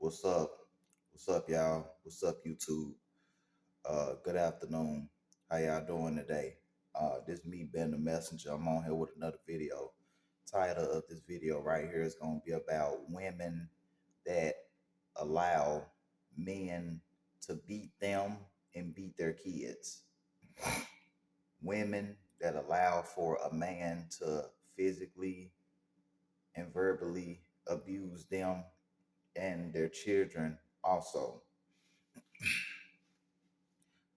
What's up? What's up, y'all? What's up, YouTube? Good afternoon. How y'all doing today? This me, Ben the Messenger. I'm on here with another video. Title of this video right here is going to be about women that allow men to beat them and beat their kids. Women that allow for a man to physically and verbally abuse them and their children also.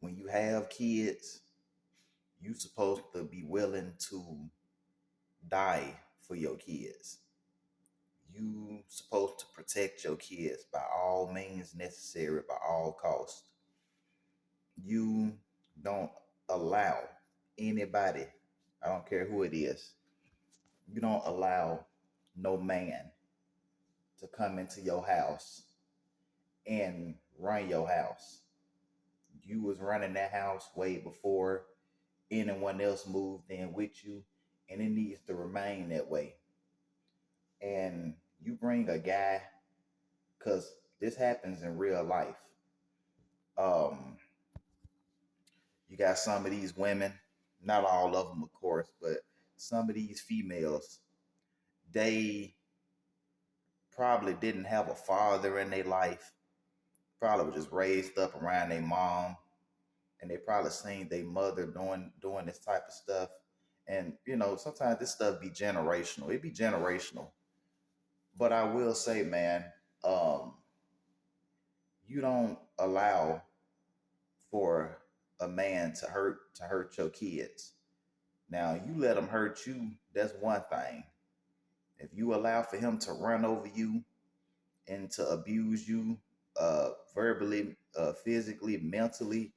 When you have kids, you supposed to be willing to die for your kids. You supposed to protect your kids by all means necessary, by all costs. You don't allow anybody, I don't care who it is, you don't allow no man to come into your house and run your house. You was running that house way before anyone else moved in with you, and it needs to remain that way. And you bring a guy, because this happens in real life. Um, you got some of these women, not all of them, of course, but some of these females, they probably didn't have a father in their life, probably were just raised up around their mom, and they probably seen their mother doing this type of stuff. And sometimes this stuff be generational. It be generational. But I will say, man, um, you don't allow for a man to hurt your kids. Now, you let him hurt you, that's one thing. If you allow for him to run over you and to abuse you, verbally, physically, mentally,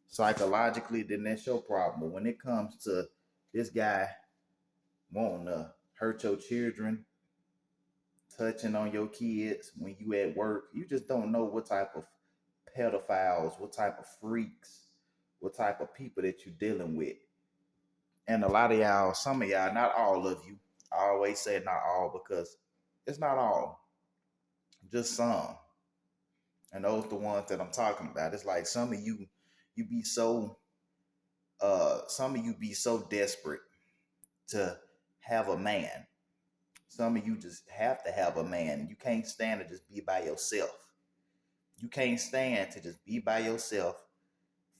psychologically, then that's your problem. But when it comes to this guy wanting to hurt your children, touching on your kids when you at work, you just don't know what type of pedophiles, what type of freaks, what type of people that you're dealing with. And a lot of y'all, some of y'all, not all of you, I always say not all because it's not all, just some. And those are the ones that I'm talking about. It's like some of you, you be so, some of you be so desperate to have a man. Some of you just have to have a man. You can't stand to just be by yourself. You can't stand to just be by yourself,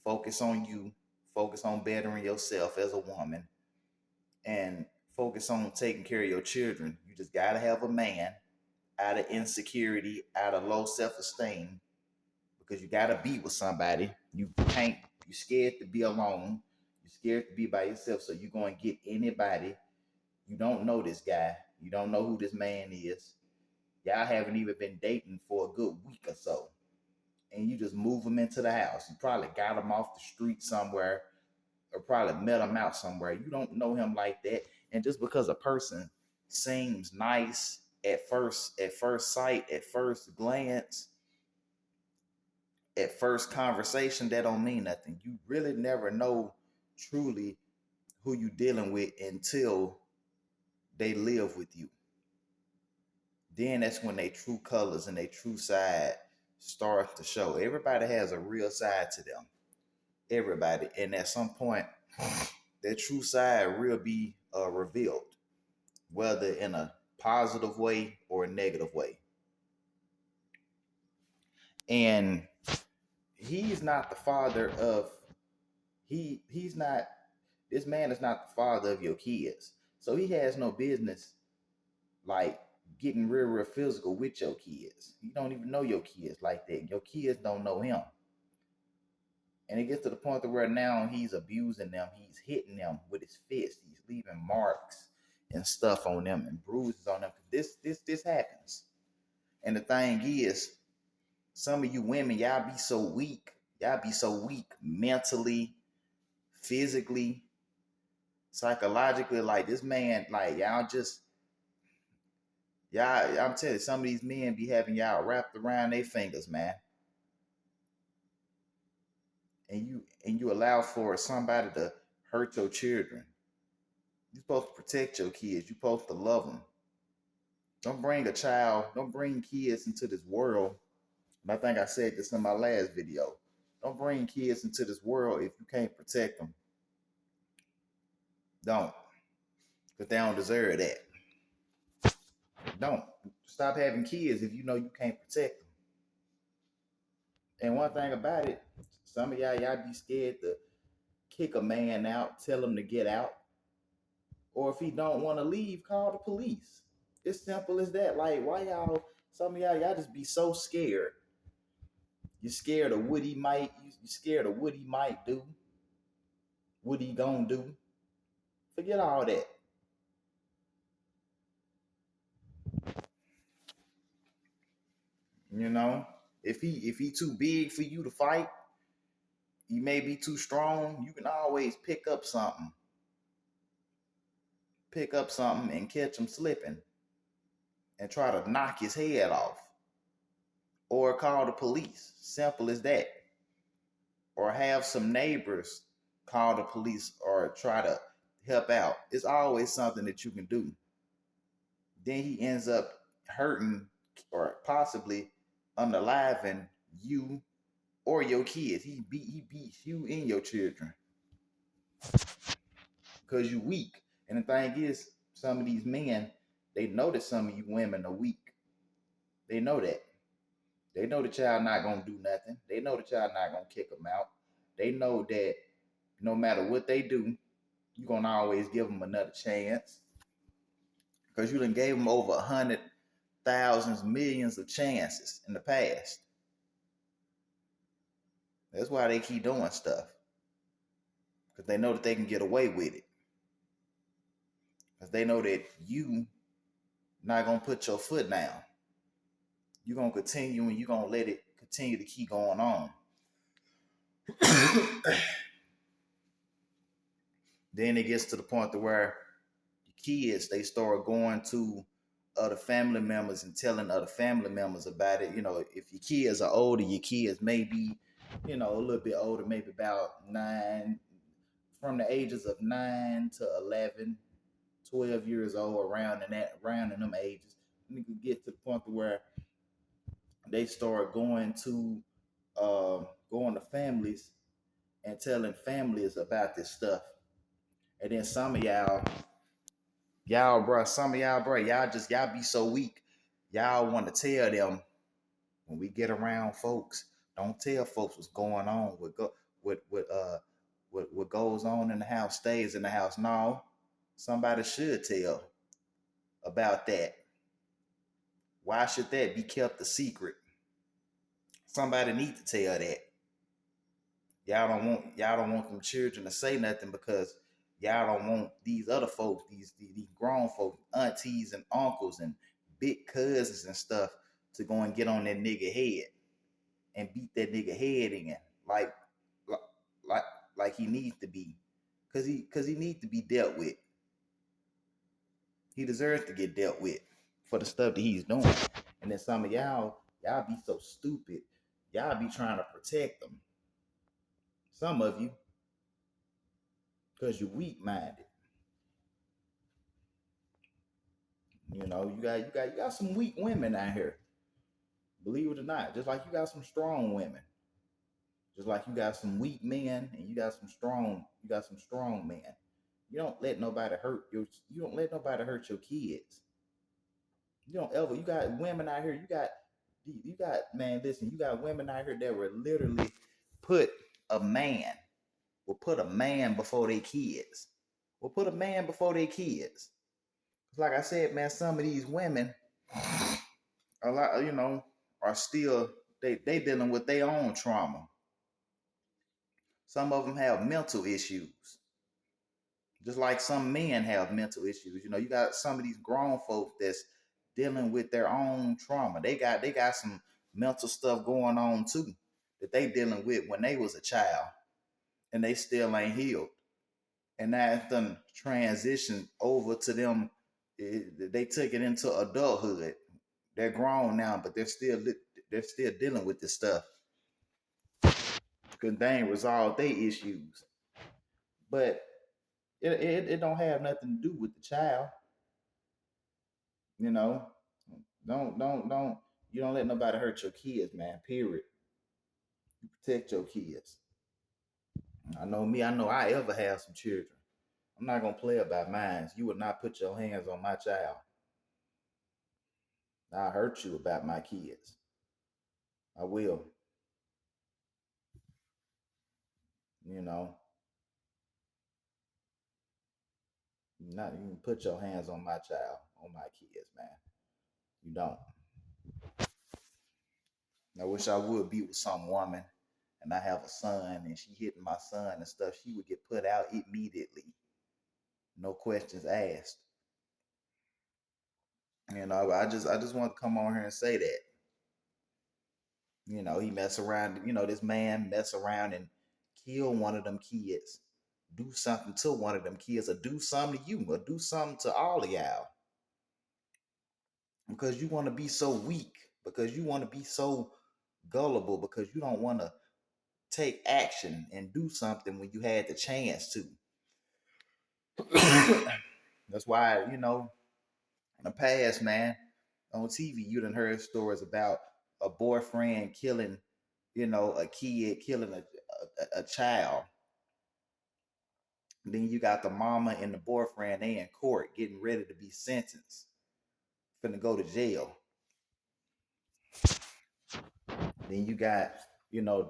focus on you, focus on bettering yourself as a woman, and focus on taking care of your children. You just got to have a man out of insecurity, out of low self-esteem, because you got to be with somebody. You can't, you're scared to be alone. You're scared to be by yourself. So you're going to get anybody. You don't know this guy. You don't know who this man is. Y'all haven't even been dating for a good week or so. And you just move him into the house. You probably got him off the street somewhere or probably met him out somewhere. You don't know him like that. And just because a person seems nice at first sight, at first glance, at first conversation, that don't mean nothing. You really never know truly who you dealing with until they live with you. Then that's when they true colors and their true side start to show. Everybody has a real side to them. Everybody. And at some point, their true side will be revealed, whether in a positive way or a negative way. And he's not the father of he's not this man is not the father of your kids. So he has no business like getting real physical with your kids. You don't even know your kids like that. Your kids don't know him. And it gets to the point to where now he's abusing them. He's hitting them with his fist. He's leaving marks and stuff on them and bruises on them. This happens. And the thing is, some of you women, y'all be so weak. Y'all be so weak mentally, physically, psychologically. Like this man, like y'all, I'm telling you, some of these men be having y'all wrapped around their fingers, man. And you allow for somebody to hurt your children. You're supposed to protect your kids. You're supposed to love them. Don't bring a child, don't bring kids into this world. And I think I said this in my last video. Don't bring kids into this world if you can't protect them. Don't. Because they don't deserve that. Don't. Stop having kids if you know you can't protect them. And one thing about it, some of y'all be scared to kick a man out, tell him to get out. Or if he don't want to leave, call the police. It's simple as that. Like, why y'all, some of y'all just be so scared. You're scared of what he might, you scared of what he might do, what he gonna do. Forget all that. You know, if he too big for you to fight, he may be too strong. You can always pick up something and catch him slipping, and try to knock his head off, or call the police. Simple as that. Or have some neighbors call the police or try to help out. It's always something that you can do. Then he ends up hurting or possibly unaliving you or your kids. He beats you and your children because you weak. And the thing is, some of these men, they know that some of you women are weak. They know that. They know the child not gonna do nothing. They know the child not gonna kick them out. They know that no matter what they do, you're gonna always give them another chance. Because you done gave them over 100,000s, millions of chances in the past. That's why they keep doing stuff. Because they know that they can get away with it. Because they know that you not gonna put your foot down. You're gonna continue and you're gonna let it continue to keep going on. Then it gets to the point to where the kids, they start going to other family members and telling other family members about it. You know, if your kids are older, your kids may be, you know, a little bit older, maybe about 9, from the ages of 9 to 11, 12 years old, around in them ages. You can get to the point to where they start going to families and telling families about this stuff. And then some of y'all, y'all be so weak. Y'all want to tell them when we get around folks, don't tell folks what's going on, what goes on in the house stays in the house. No, somebody should tell about that. Why should that be kept a secret? Somebody need to tell that. Y'all don't want them children to say nothing because y'all don't want these other folks, these grown folks, aunties and uncles and big cousins and stuff to go and get on that nigga head and beat that nigga head in like like like he needs to be. Cause he needs to be dealt with. He deserves to get dealt with for the stuff that he's doing. And then some of y'all be so stupid. Y'all be trying to protect them. Some of you, because you're weak minded. You know, you got some weak women out here. Believe it or not. Just like you got some strong women. Just like you got some weak men and you got some strong men. You don't let nobody hurt your kids. You got women out here, you got man, listen, you got women out here that will literally put a man, put a man before their kids. Will put a man before their kids. Like I said, man, some of these women a lot, are still they dealing with their own trauma. Some of them have mental issues, just like some men have mental issues. You know, you got some of these grown folks that's dealing with their own trauma. They got some mental stuff going on too that they dealing with when they was a child, and they still ain't healed. And now it's done transition over to them. They took it into adulthood. They're grown now, but they're still dealing with this stuff because they ain't resolved their issues. But it don't have nothing to do with the child, you know. Don't you don't let nobody hurt your kids, man. Period. You protect your kids. I know me, I know I ever have some children. I'm not gonna play about mine. You would not put your hands on my child. I hurt you about my kids. I will. You know, not you can put your hands on my child, on my kids, man. You don't. I wish I would be with some woman and I have a son and she hitting my son and stuff. She would get put out immediately. No questions asked. You know, I just want to come on here and say that. You know, he mess around, this man mess around and kill one of them kids. Do something to one of them kids or do something to you or do something to all of y'all. Because you want to be so weak, because you want to be so gullible, because you don't want to take action and do something when you had the chance to. That's why, in the past, man, on TV, you done heard stories about a boyfriend killing, a kid, killing a child. Then you got the mama and the boyfriend, they in court getting ready to be sentenced, finna go to jail. Then you got, the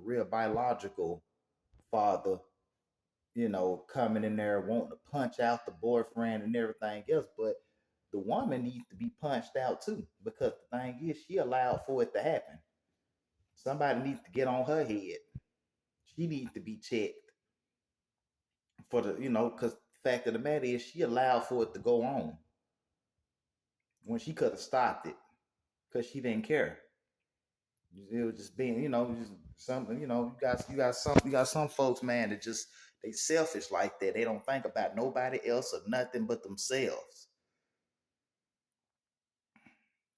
real biological father, coming in there wanting to punch out the boyfriend and everything else. But the woman needs to be punched out too, because the thing is, she allowed for it to happen. Somebody needs to get on her head. She needs to be checked for because the fact of the matter is, she allowed for it to go on when she could have stopped it because she didn't care. It was just being, just something. You got some folks, man, that just they selfish like that. They don't think about nobody else or nothing but themselves.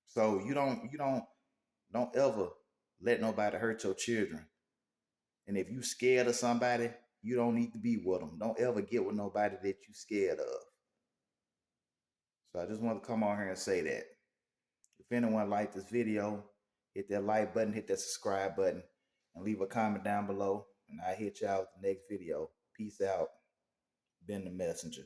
So you don't ever let nobody hurt your children. And if you scared of somebody, you don't need to be with them. Don't ever get with nobody that you scared of. So I just want to come on here and say that. If anyone liked this video, hit that like button, hit that subscribe button, and leave a comment down below. And I'll hit y'all with the next video. Peace out. Ben the Messenger.